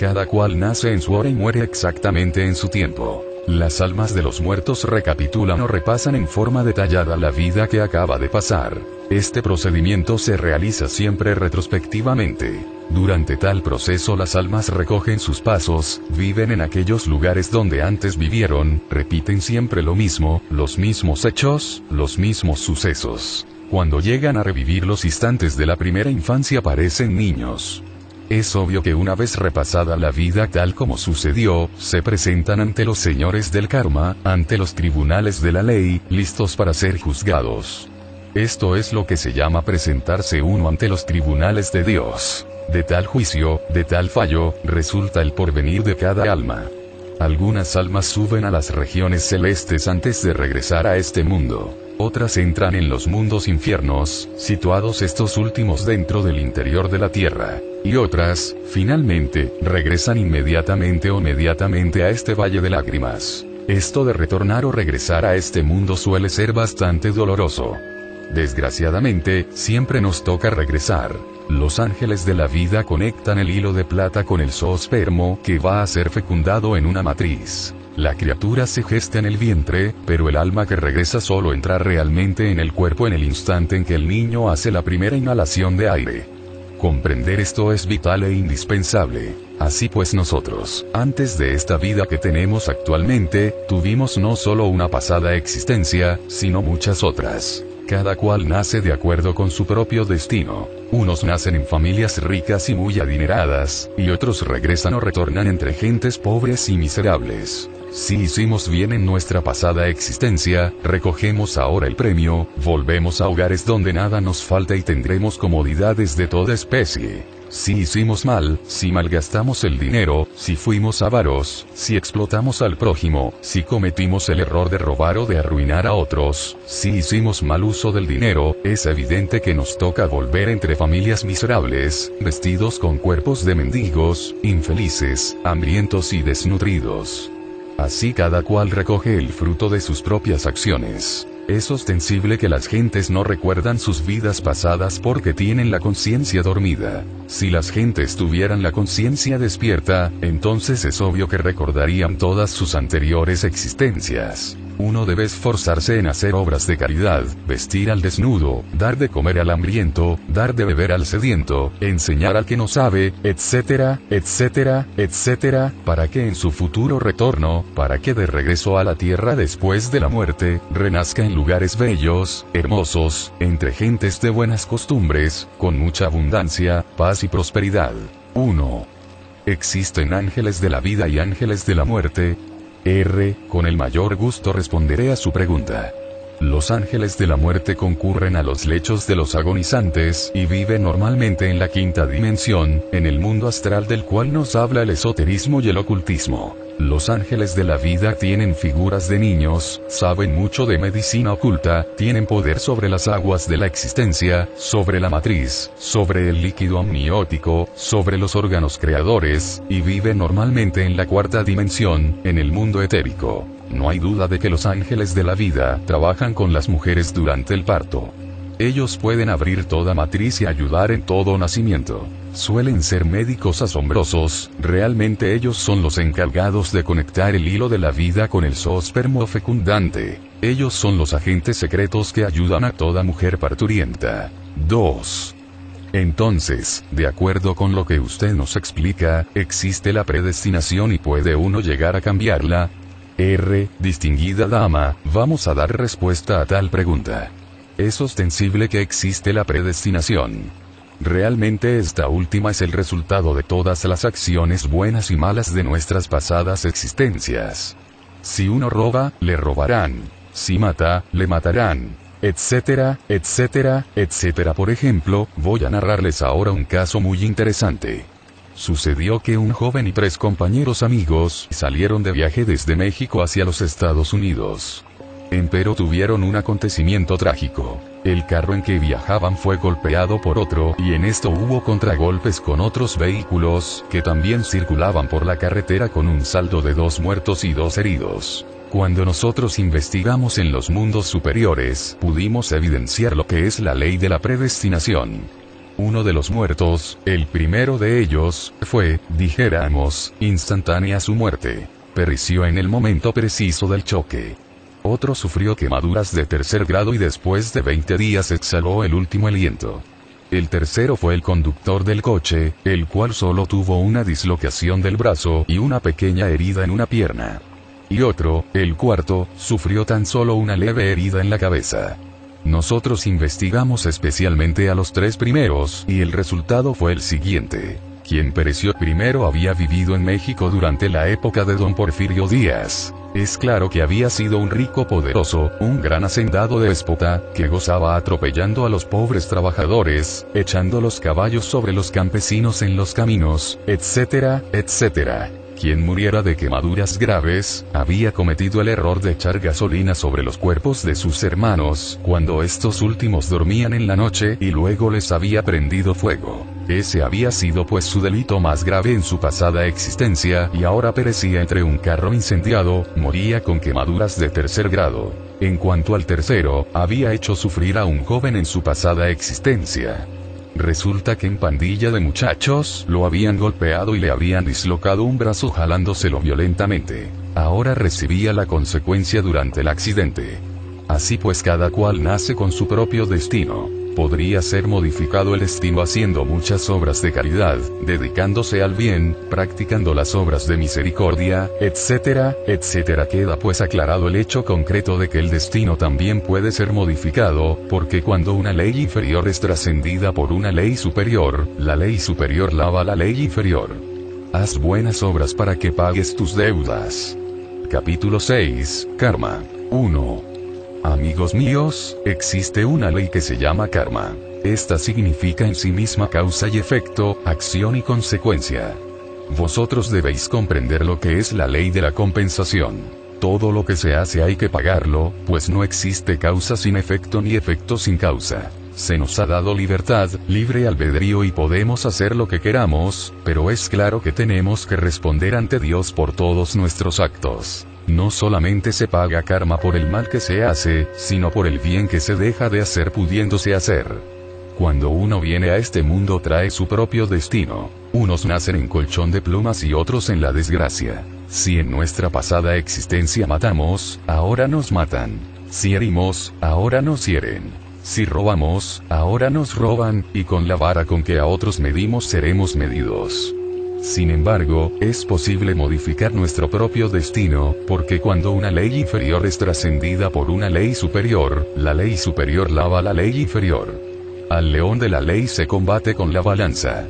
Cada cual nace en su hora y muere exactamente en su tiempo. Las almas de los muertos recapitulan o repasan en forma detallada la vida que acaba de pasar. Este procedimiento se realiza siempre retrospectivamente. Durante tal proceso las almas recogen sus pasos, viven en aquellos lugares donde antes vivieron, repiten siempre lo mismo, los mismos hechos, los mismos sucesos. Cuando llegan a revivir los instantes de la primera infancia parecen niños. Es obvio que una vez repasada la vida tal como sucedió, se presentan ante los señores del karma, ante los tribunales de la ley, listos para ser juzgados. Esto es lo que se llama presentarse uno ante los tribunales de Dios. De tal juicio, de tal fallo, resulta el porvenir de cada alma. Algunas almas suben a las regiones celestes antes de regresar a este mundo. Otras entran en los mundos infiernos, situados estos últimos dentro del interior de la tierra. Y otras, finalmente, regresan inmediatamente o mediatamente a este valle de lágrimas. Esto de retornar o regresar a este mundo suele ser bastante doloroso. Desgraciadamente, siempre nos toca regresar. Los ángeles de la vida conectan el hilo de plata con el zoospermo que va a ser fecundado en una matriz. La criatura se gesta en el vientre, pero el alma que regresa solo entra realmente en el cuerpo en el instante en que el niño hace la primera inhalación de aire. Comprender esto es vital e indispensable. Así pues nosotros, antes de esta vida que tenemos actualmente, tuvimos no solo una pasada existencia, sino muchas otras. Cada cual nace de acuerdo con su propio destino. Unos nacen en familias ricas y muy adineradas, y otros regresan o retornan entre gentes pobres y miserables. Si hicimos bien en nuestra pasada existencia, recogemos ahora el premio, volvemos a hogares donde nada nos falta y tendremos comodidades de toda especie. Si hicimos mal, si malgastamos el dinero, si fuimos avaros, si explotamos al prójimo, si cometimos el error de robar o de arruinar a otros, si hicimos mal uso del dinero, es evidente que nos toca volver entre familias miserables, vestidos con cuerpos de mendigos, infelices, hambrientos y desnutridos. Así cada cual recoge el fruto de sus propias acciones. Es ostensible que las gentes no recuerdan sus vidas pasadas porque tienen la conciencia dormida. Si las gentes tuvieran la conciencia despierta, entonces es obvio que recordarían todas sus anteriores existencias. Uno debe esforzarse en hacer obras de caridad, vestir al desnudo, dar de comer al hambriento, dar de beber al sediento, enseñar al que no sabe, etcétera, etcétera, etcétera, para que en su futuro retorno, para que de regreso a la tierra después de la muerte, renazca en lugares bellos, hermosos, entre gentes de buenas costumbres, con mucha abundancia, paz y prosperidad. 1. ¿Existen ángeles de la vida y ángeles de la muerte? Con el mayor gusto responderé a su pregunta. Los ángeles de la muerte concurren a los lechos de los agonizantes y viven normalmente en la quinta dimensión, en el mundo astral del cual nos habla el esoterismo y el ocultismo. Los ángeles de la vida tienen figuras de niños, saben mucho de medicina oculta, tienen poder sobre las aguas de la existencia, sobre la matriz, sobre el líquido amniótico, sobre los órganos creadores, y viven normalmente en la cuarta dimensión, en el mundo etérico. No hay duda de que los ángeles de la vida trabajan con las mujeres durante el parto. Ellos pueden abrir toda matriz y ayudar en todo nacimiento. Suelen ser médicos asombrosos, realmente ellos son los encargados de conectar el hilo de la vida con el zoospermo fecundante. Ellos son los agentes secretos que ayudan a toda mujer parturienta. 2. Entonces, de acuerdo con lo que usted nos explica, ¿existe la predestinación y puede uno llegar a cambiarla? Distinguida dama, vamos a dar respuesta a tal pregunta. Es ostensible que existe la predestinación. Realmente esta última es el resultado de todas las acciones buenas y malas de nuestras pasadas existencias. Si uno roba, le robarán. Si mata, le matarán. Etcétera, etcétera, etcétera. Por ejemplo, voy a narrarles ahora un caso muy interesante. Sucedió que un joven y 3 compañeros amigos salieron de viaje desde México hacia los Estados Unidos. Empero tuvieron un acontecimiento trágico. El carro en que viajaban fue golpeado por otro y en esto hubo contragolpes con otros vehículos que también circulaban por la carretera con un saldo de 2 muertos y 2 heridos. Cuando nosotros investigamos en los mundos superiores, pudimos evidenciar lo que es la ley de la predestinación. Uno de los muertos, el primero de ellos, fue, dijéramos, instantánea su muerte. Pereció en el momento preciso del choque. Otro sufrió quemaduras de tercer grado y después de 20 días exhaló el último aliento. El tercero fue el conductor del coche, el cual solo tuvo una dislocación del brazo y una pequeña herida en una pierna. Y otro, el cuarto, sufrió tan solo una leve herida en la cabeza. Nosotros investigamos especialmente a los 3 primeros, y el resultado fue el siguiente. Quien pereció primero había vivido en México durante la época de don Porfirio Díaz. Es claro que había sido un rico poderoso, un gran hacendado déspota, que gozaba atropellando a los pobres trabajadores, echando los caballos sobre los campesinos en los caminos, etcétera, etcétera. Quien muriera de quemaduras graves, había cometido el error de echar gasolina sobre los cuerpos de sus hermanos, cuando estos últimos dormían en la noche y luego les había prendido fuego. Ese había sido pues su delito más grave en su pasada existencia, y ahora perecía entre un carro incendiado, moría con quemaduras de tercer grado. En cuanto al tercero, había hecho sufrir a un joven en su pasada existencia. Resulta que en pandilla de muchachos, lo habían golpeado y le habían dislocado un brazo jalándoselo violentamente. Ahora recibía la consecuencia durante el accidente. Así pues cada cual nace con su propio destino. Podría ser modificado el destino haciendo muchas obras de caridad, dedicándose al bien, practicando las obras de misericordia, etcétera, etcétera. Queda pues aclarado el hecho concreto de que el destino también puede ser modificado, porque cuando una ley inferior es trascendida por una ley superior, la ley superior lava la ley inferior. Haz buenas obras para que pagues tus deudas. Capítulo 6, Karma. 1. Amigos míos, existe una ley que se llama karma. Esta significa en sí misma causa y efecto, acción y consecuencia. Vosotros debéis comprender lo que es la ley de la compensación. Todo lo que se hace hay que pagarlo, pues no existe causa sin efecto ni efecto sin causa. Se nos ha dado libertad, libre albedrío y podemos hacer lo que queramos, pero es claro que tenemos que responder ante Dios por todos nuestros actos. No solamente se paga karma por el mal que se hace, sino por el bien que se deja de hacer pudiéndose hacer. Cuando uno viene a este mundo trae su propio destino. Unos nacen en colchón de plumas y otros en la desgracia. Si en nuestra pasada existencia matamos, ahora nos matan. Si herimos, ahora nos hieren. Si robamos, ahora nos roban, y con la vara con que a otros medimos seremos medidos. Sin embargo, es posible modificar nuestro propio destino, porque cuando una ley inferior es trascendida por una ley superior, la ley superior lava la ley inferior. Al león de la ley se combate con la balanza.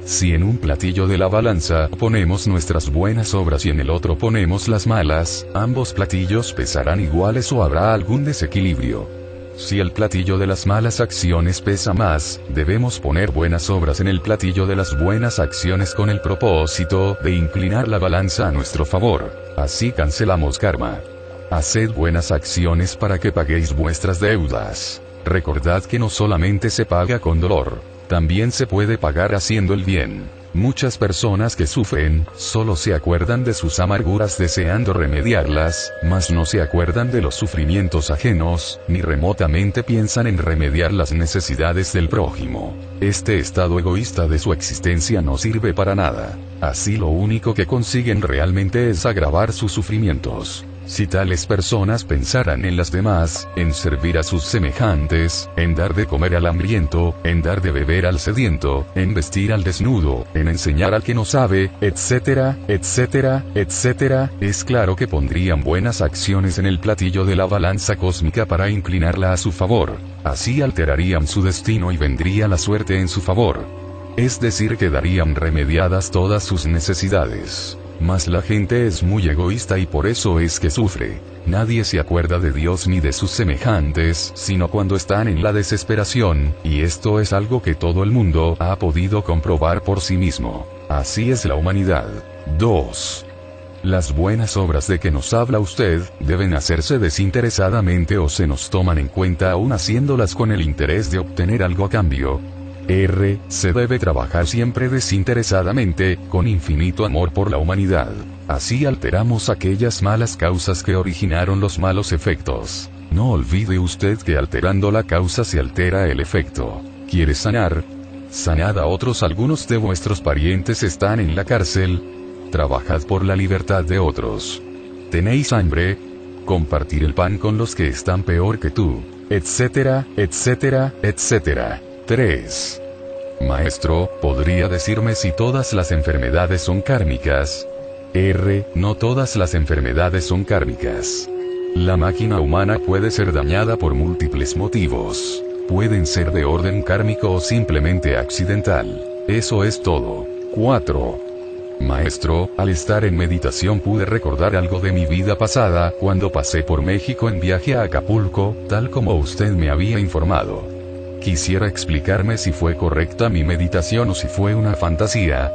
Si en un platillo de la balanza ponemos nuestras buenas obras y en el otro ponemos las malas, ambos platillos pesarán iguales o habrá algún desequilibrio. Si el platillo de las malas acciones pesa más, debemos poner buenas obras en el platillo de las buenas acciones con el propósito de inclinar la balanza a nuestro favor. Así cancelamos karma. Haced buenas acciones para que paguéis vuestras deudas. Recordad que no solamente se paga con dolor, también se puede pagar haciendo el bien. Muchas personas que sufren, solo se acuerdan de sus amarguras deseando remediarlas, mas no se acuerdan de los sufrimientos ajenos, ni remotamente piensan en remediar las necesidades del prójimo. Este estado egoísta de su existencia no sirve para nada. Así lo único que consiguen realmente es agravar sus sufrimientos. Si tales personas pensaran en las demás, en servir a sus semejantes, en dar de comer al hambriento, en dar de beber al sediento, en vestir al desnudo, en enseñar al que no sabe, etcétera, etcétera, etcétera, es claro que pondrían buenas acciones en el platillo de la balanza cósmica para inclinarla a su favor. Así alterarían su destino y vendría la suerte en su favor. Es decir, quedarían remediadas todas sus necesidades. Mas la gente es muy egoísta y por eso es que sufre. Nadie se acuerda de Dios ni de sus semejantes, sino cuando están en la desesperación, y esto es algo que todo el mundo ha podido comprobar por sí mismo. Así es la humanidad. 2. Las buenas obras de que nos habla usted, deben hacerse desinteresadamente o se nos toman en cuenta aún haciéndolas con el interés de obtener algo a cambio. Se debe trabajar siempre desinteresadamente, con infinito amor por la humanidad. Así alteramos aquellas malas causas que originaron los malos efectos. No olvide usted que alterando la causa se altera el efecto. ¿Quiere sanar? Sanad a otros, algunos de vuestros parientes están en la cárcel. Trabajad por la libertad de otros. ¿Tenéis hambre? Compartir el pan con los que están peor que tú, etcétera, etcétera, etcétera. 3. Maestro, ¿podría decirme si todas las enfermedades son kármicas? No todas las enfermedades son kármicas. La máquina humana puede ser dañada por múltiples motivos. Pueden ser de orden kármico o simplemente accidental. Eso es todo. 4. Maestro, al estar en meditación pude recordar algo de mi vida pasada, cuando pasé por México en viaje a Acapulco, tal como usted me había informado. Quisiera explicarme si fue correcta mi meditación o si fue una fantasía.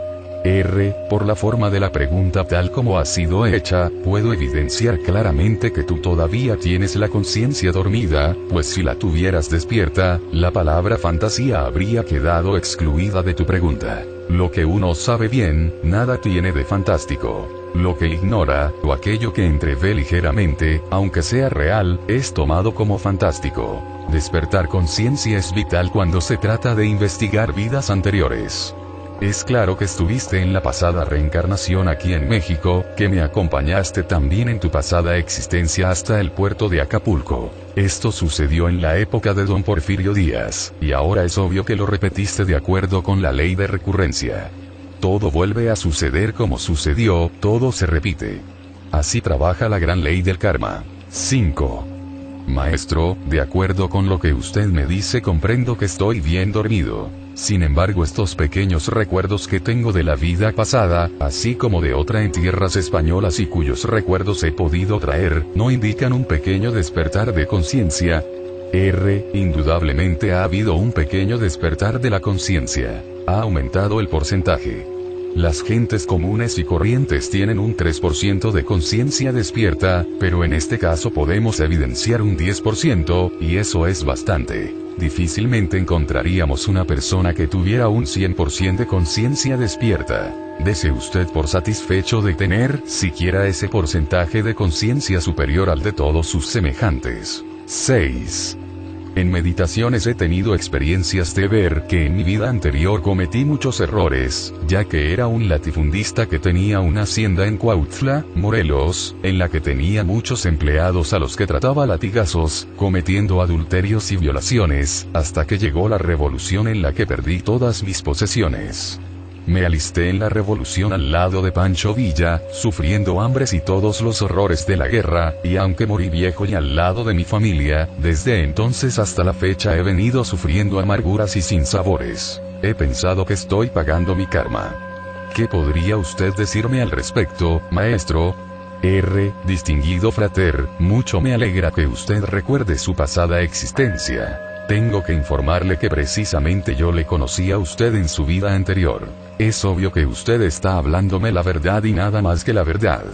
Por la forma de la pregunta tal como ha sido hecha, puedo evidenciar claramente que tú todavía tienes la conciencia dormida, pues si la tuvieras despierta, la palabra fantasía habría quedado excluida de tu pregunta. Lo que uno sabe bien, nada tiene de fantástico. Lo que ignora, o aquello que entrevé ligeramente, aunque sea real, es tomado como fantástico. Despertar conciencia es vital cuando se trata de investigar vidas anteriores. Es claro que estuviste en la pasada reencarnación aquí en México, que me acompañaste también en tu pasada existencia hasta el puerto de Acapulco. Esto sucedió en la época de don Porfirio Díaz, y ahora es obvio que lo repetiste de acuerdo con la ley de recurrencia. Todo vuelve a suceder como sucedió, todo se repite. Así trabaja la gran ley del karma. 5. Maestro, de acuerdo con lo que usted me dice comprendo que estoy bien dormido. Sin embargo, estos pequeños recuerdos que tengo de la vida pasada, así como de otra en tierras españolas y cuyos recuerdos he podido traer, ¿no indican un pequeño despertar de conciencia? Indudablemente ha habido un pequeño despertar de la conciencia. Ha aumentado el porcentaje. Las gentes comunes y corrientes tienen un 3% de conciencia despierta, pero en este caso podemos evidenciar un 10%, y eso es bastante. Difícilmente encontraríamos una persona que tuviera un 100% de conciencia despierta. Dese usted por satisfecho de tener, siquiera ese porcentaje de conciencia superior al de todos sus semejantes. 6. En meditaciones he tenido experiencias de ver que en mi vida anterior cometí muchos errores, ya que era un latifundista que tenía una hacienda en Cuautla, Morelos, en la que tenía muchos empleados a los que trataba a latigazos, cometiendo adulterios y violaciones, hasta que llegó la revolución en la que perdí todas mis posesiones. Me alisté en la revolución al lado de Pancho Villa, sufriendo hambres y todos los horrores de la guerra, y aunque morí viejo y al lado de mi familia, desde entonces hasta la fecha he venido sufriendo amarguras y sinsabores. He pensado que estoy pagando mi karma. ¿Qué podría usted decirme al respecto, maestro? Distinguido frater, mucho me alegra que usted recuerde su pasada existencia. Tengo que informarle que precisamente yo le conocí a usted en su vida anterior. Es obvio que usted está hablándome la verdad y nada más que la verdad.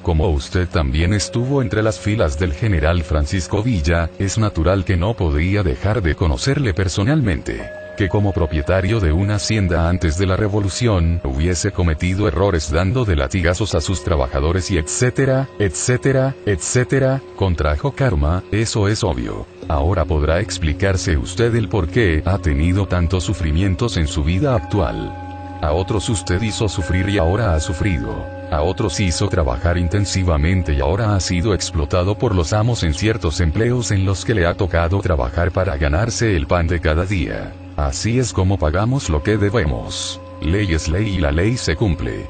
Como usted también estuvo entre las filas del general Francisco Villa, es natural que no podría dejar de conocerle personalmente. Que como propietario de una hacienda antes de la revolución, hubiese cometido errores dando de latigazos a sus trabajadores y etcétera, etcétera, etcétera, contrajo karma, eso es obvio. Ahora podrá explicarse usted el por qué ha tenido tantos sufrimientos en su vida actual. A otros usted hizo sufrir y ahora ha sufrido. A otros hizo trabajar intensivamente y ahora ha sido explotado por los amos en ciertos empleos en los que le ha tocado trabajar para ganarse el pan de cada día. Así es como pagamos lo que debemos. Ley es ley y la ley se cumple.